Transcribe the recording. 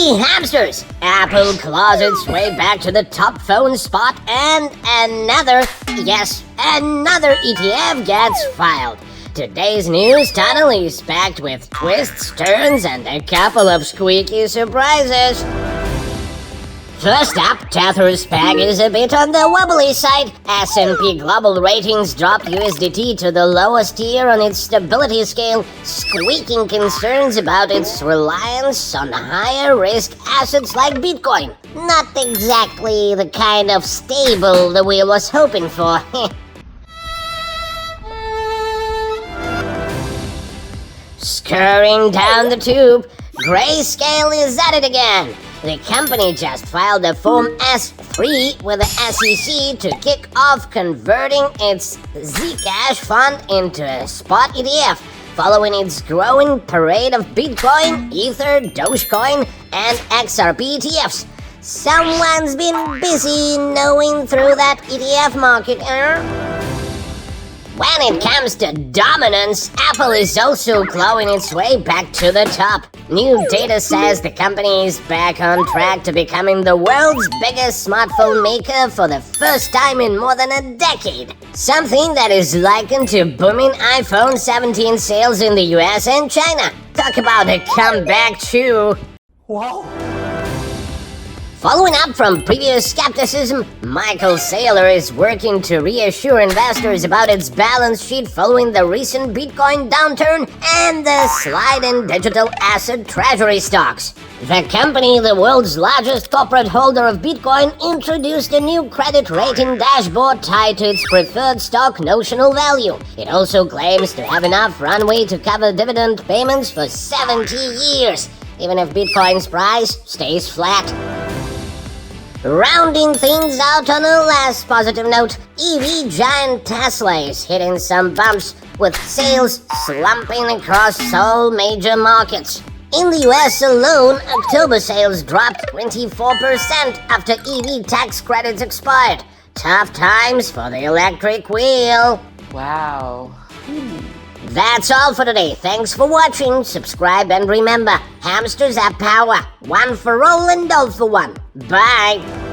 Hey hamsters! Apple claws its way back to the top phone spot and another ETF gets filed. Today's news tunnel is packed with twists, turns, and a couple of squeaky surprises. First up, Tether's peg is a bit on the wobbly side. S&P Global Ratings dropped USDT to the lowest tier on its stability scale, squeaking concerns about its reliance on higher-risk assets like Bitcoin. Not exactly the kind of stable the wheel was hoping for. Scurrying down the tube, Grayscale is at it again. The company just filed a Form S-3 with the SEC to kick off converting its Zcash fund into a spot ETF, following its growing parade of Bitcoin, Ether, Dogecoin, and XRP ETFs. Someone's been busy knowing through that ETF market, When it comes to dominance, Apple is also clawing its way back to the top. New data says the company is back on track to becoming the world's biggest smartphone maker for the first time in more than a decade. Something that is likened to booming iPhone 17 sales in the US and China. Talk about a comeback too. Wow. Following up from previous skepticism, Michael Saylor is working to reassure investors about its balance sheet following the recent Bitcoin downturn and the slide in digital asset treasury stocks. The company, the world's largest corporate holder of Bitcoin, introduced a new credit rating dashboard tied to its preferred stock notional value. It also claims to have enough runway to cover dividend payments for 70 years, even if Bitcoin's price stays flat. Rounding things out on a less positive note, EV giant Tesla is hitting some bumps, with sales slumping across all major markets. In the US alone, October sales dropped 24% after EV tax credits expired. Tough times for the electric wheel. Wow. That's all for today. Thanks for watching. Subscribe and remember, hamsters have power. One for all and all for one. Bye.